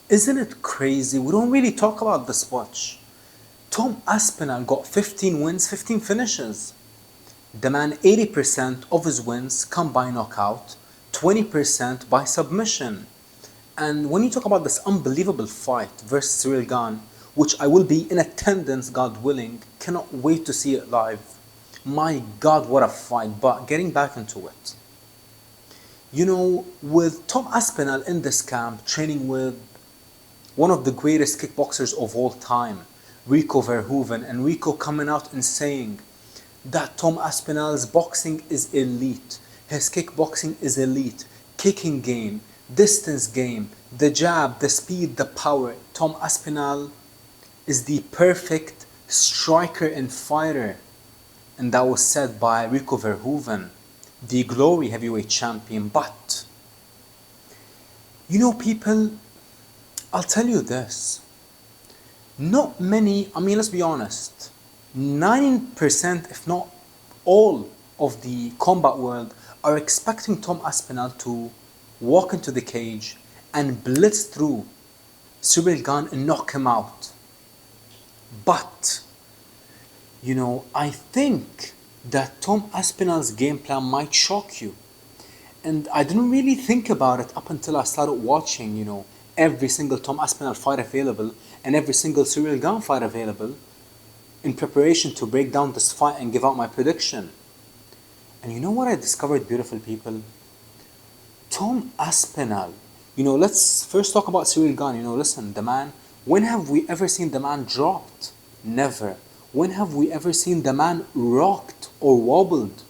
Isn't it crazy? We don't really talk about this much. Tom Aspinall got 15 wins, 15 finishes. The man, 80% of his wins come by knockout, 20% by submission. And when you talk about this unbelievable fight versus Ciryl Gane, which I will be in attendance, God willing, cannot wait to see it live. My God, what a fight. But getting back into it. With Tom Aspinall in this camp, training with one of the greatest kickboxers of all time, Rico Verhoeven, and Rico coming out and saying that Tom Aspinall's boxing is elite, his kickboxing is elite, kicking game, distance game, the jab, the speed, the power. Tom Aspinall is the perfect striker and fighter. And that was said by Rico Verhoeven, the Glory heavyweight champion. But, people, I'll tell you this. Not many, let's be honest, 90%, if not all, of the combat world are expecting Tom Aspinall to walk into the cage and blitz through Ciryl Gane and knock him out. But, I think that Tom Aspinall's game plan might shock you. And I didn't really think about it up until I started watching, every single Tom Aspinall fight available and every single Ciryl Gane fight available in preparation to break down this fight and give out my prediction. And you know what I discovered, beautiful people? Tom Aspinall, let's first talk about Ciryl Gane. Listen, the man, when have we ever seen the man dropped? Never. When have we ever seen the man rocked or wobbled?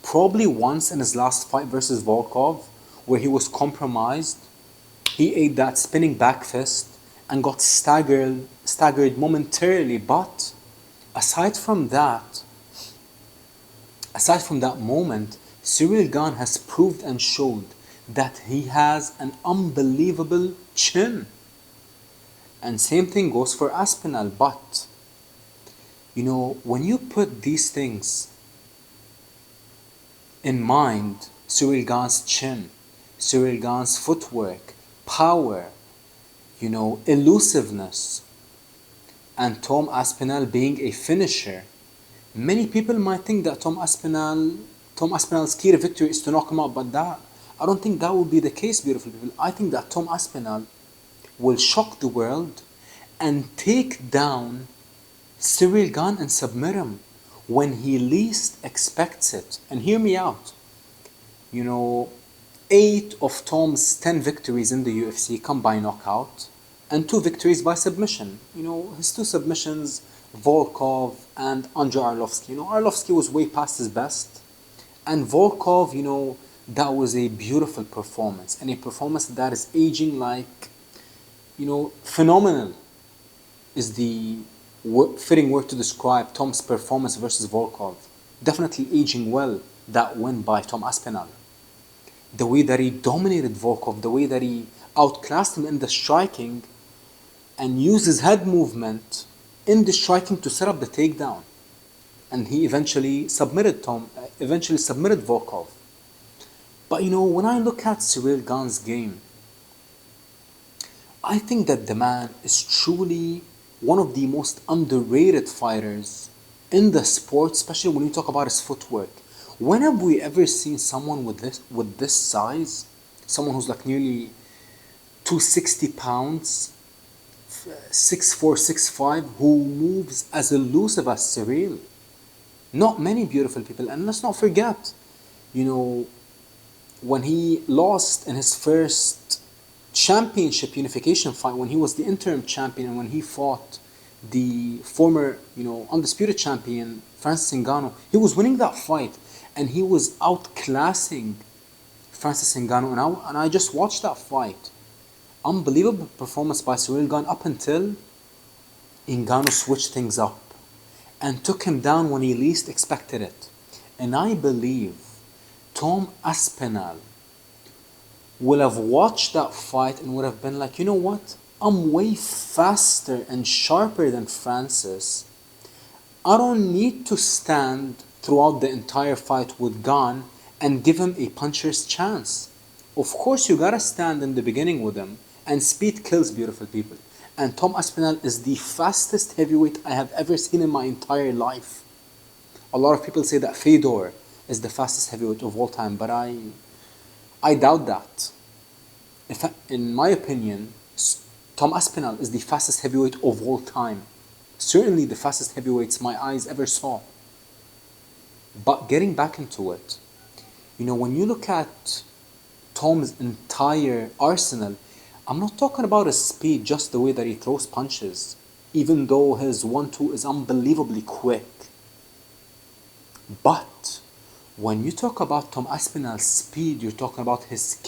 Probably once in his last fight versus Volkov, where he was compromised. He ate that spinning back fist and got staggered momentarily. But aside from that moment, Ciryl Gane has proved and showed that he has an unbelievable chin. And same thing goes for Aspinall. But, when you put these things in mind, Ciryl Gane's chin, Ciryl Gane's footwork, power, elusiveness, and Tom Aspinall being a finisher, many people might think that Tom Aspinall's key to victory is to knock him out, but I don't think that will be the case, beautiful people. I think that Tom Aspinall will shock the world and take down Ciryl Gane and submit him when he least expects it. And hear me out. 8 of Tom's 10 victories in the UFC come by knockout, and 2 victories by submission. His 2 submissions, Volkov and Andrei Arlovsky. Arlovsky was way past his best, and Volkov, that was a beautiful performance, and a performance that is aging like, phenomenal is the fitting word to describe Tom's performance versus Volkov. Definitely aging well, that win by Tom Aspinall. The way that he dominated Volkov, the way that he outclassed him in the striking and used his head movement in the striking to set up the takedown. And he eventually submitted Volkov. But when I look at Ciryl Gane's game, I think that the man is truly one of the most underrated fighters in the sport, especially when you talk about his footwork. When have we ever seen someone with this size, someone who's like nearly 260 pounds, 6'4", 6'5", who moves as elusive as Ciryl? Not many, beautiful people. And let's not forget, when he lost in his first championship unification fight, when he was the interim champion and when he fought the former, undisputed champion, Francis Ngannou, he was winning that fight and he was outclassing Francis Ngannou. And I just watched that fight. Unbelievable performance by Ciryl Gane up until Ngannou switched things up and took him down when he least expected it. And I believe Tom Aspinall will have watched that fight and would have been like, you know what? I'm way faster and sharper than Francis. I don't need to stand throughout the entire fight with Gane and give him a puncher's chance. Of course, you gotta stand in the beginning with him And speed kills, beautiful people. And Tom Aspinall is the fastest heavyweight I have ever seen in my entire life. A lot of people say that Fedor is the fastest heavyweight of all time, but I doubt that. In my opinion, Tom Aspinall is the fastest heavyweight of all time. Certainly the fastest heavyweights my eyes ever saw. But getting back into it, when you look at Tom's entire arsenal, I'm not talking about his speed, just the way that he throws punches, even though his 1-2 is unbelievably quick. But when you talk about Tom Aspinall's speed, you're talking about his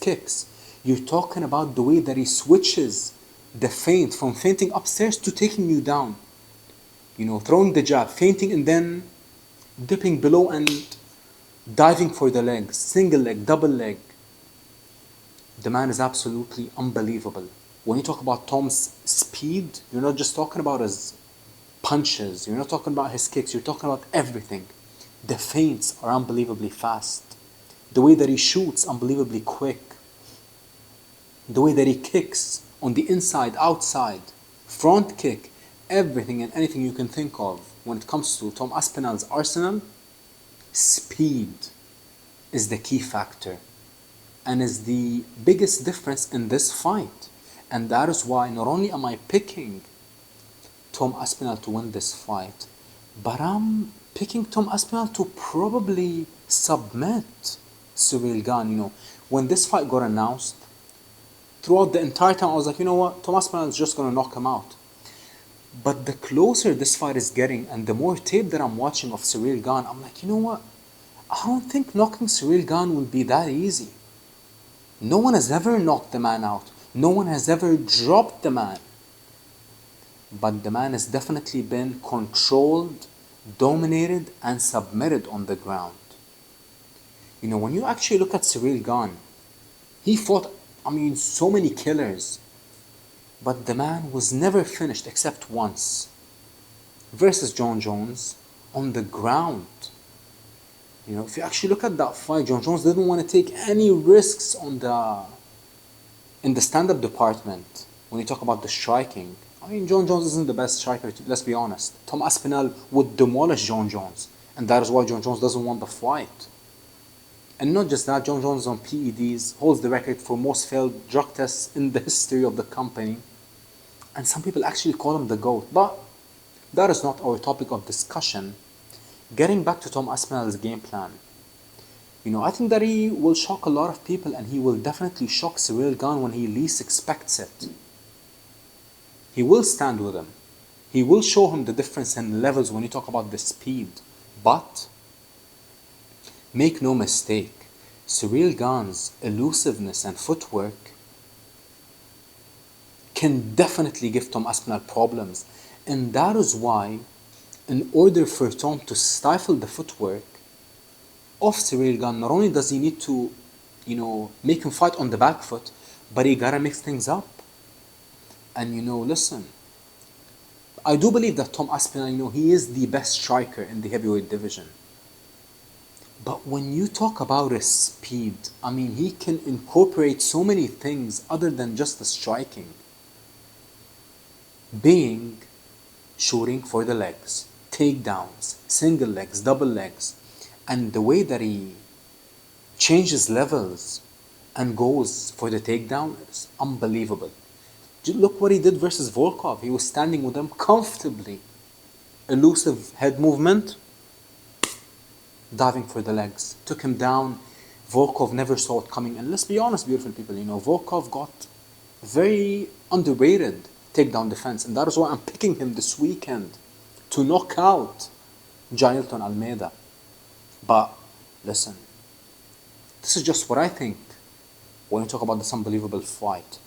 kicks. You're talking about the way that he switches the feint from feinting upstairs to taking you down. Throwing the jab, feinting, and then dipping below and diving for the legs, single leg, double leg. The man is absolutely unbelievable. When you talk about Tom's speed, you're not just talking about his punches, you're not talking about his kicks, you're talking about everything. The feints are unbelievably fast. The way that he shoots, unbelievably quick. The way that he kicks on the inside, outside, front kick, everything and anything you can think of. When it comes to Tom Aspinall's arsenal, speed is the key factor and is the biggest difference in this fight. And that is why not only am I picking Tom Aspinall to win this fight, but I'm picking Tom Aspinall to probably submit Ciryl Gane. When this fight got announced, throughout the entire time I was like, Tom Aspinall is just going to knock him out. But the closer this fight is getting and the more tape that I'm watching of Ciryl Gane, I'm like, I don't think knocking Ciryl Gane will be that easy. No one has ever knocked the man out. No one has ever dropped the man. But the man has definitely been controlled, dominated, and submitted on the ground. When you actually look at Ciryl Gane, he fought, so many killers. But the man was never finished except once. Versus Jon Jones on the ground. If you actually look at that fight, Jon Jones didn't want to take any risks in the stand-up department. When you talk about the striking, Jon Jones isn't the best striker, let's be honest. Tom Aspinall would demolish Jon Jones. And that is why Jon Jones doesn't want the fight. And not just that, Jon Jones on PEDs holds the record for most failed drug tests in the history of the company. And some people actually call him the GOAT. But that is not our topic of discussion. Getting back to Tom Aspinall's game plan. I think that he will shock a lot of people, and he will definitely shock Ciryl Gane when he least expects it. He will stand with him. He will show him the difference in levels when you talk about the speed. But make no mistake, Ciryl Gane's elusiveness and footwork can definitely give Tom Aspinall problems. And that is why, in order for Tom to stifle the footwork of Ciryl Gane, not only does he need to, make him fight on the back foot, but he gotta mix things up. And listen, I do believe that Tom Aspinall, he is the best striker in the heavyweight division. But when you talk about his speed, he can incorporate so many things other than just the striking. Being shooting for the legs, takedowns, single legs, double legs, and the way that he changes levels and goes for the takedown is unbelievable. Look what he did versus Volkov. He was standing with him comfortably. Elusive head movement, diving for the legs, took him down. Volkov never saw it coming. And let's be honest, beautiful people, Volkov got very underrated takedown defense, and that is why I'm picking him this weekend to knock out Jailton Almeida. But listen, this is just what I think when you talk about this unbelievable fight.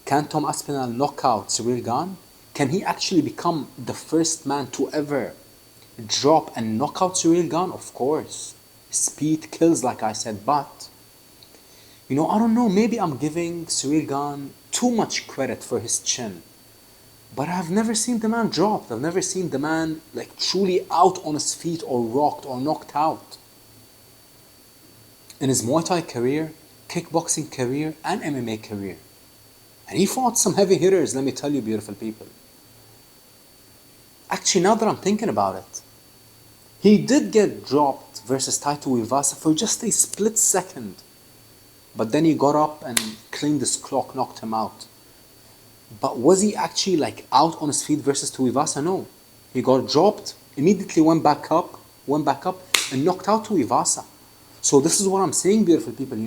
Can Tom Aspinall knock out Ciryl Gane? Can he actually become the first man to ever drop and knock out Ciryl Gane? Of course. Speed kills, like I said, but I don't know, maybe I'm giving Ciryl Gane too much credit for his chin. But I've never seen the man dropped. I've never seen the man truly out on his feet or rocked or knocked out. In his Muay Thai career, kickboxing career, and MMA career. And he fought some heavy hitters, let me tell you, beautiful people. Actually, now that I'm thinking about it, he did get dropped versus Taito Iwasa for just a split second. But then he got up and cleaned his clock, knocked him out. But was he actually like out on his feet versus Tuivasa? No. He got dropped, immediately went back up, and knocked out Tuivasa. So this is what I'm saying, beautiful people,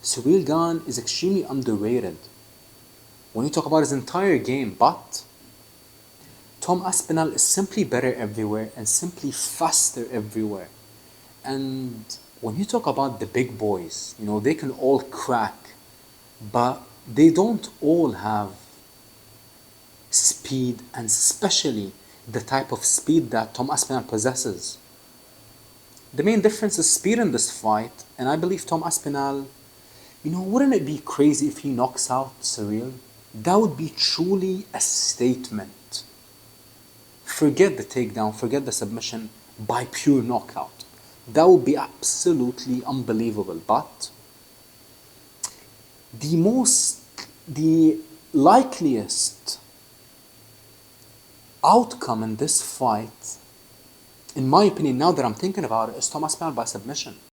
Ciryl Gane is extremely underrated when you talk about his entire game, but Tom Aspinall is simply better everywhere and simply faster everywhere. And when you talk about the big boys, they can all crack, but they don't all have speed, and especially the type of speed that Tom Aspinall possesses. The main difference is speed in this fight, and I believe Tom Aspinall, wouldn't it be crazy if he knocks out Ciryl? That would be truly a statement. Forget the takedown, forget the submission, by pure knockout. That would be absolutely unbelievable. But the likeliest outcome in this fight, in my opinion, now that I'm thinking about it, is Tom Aspinall by submission.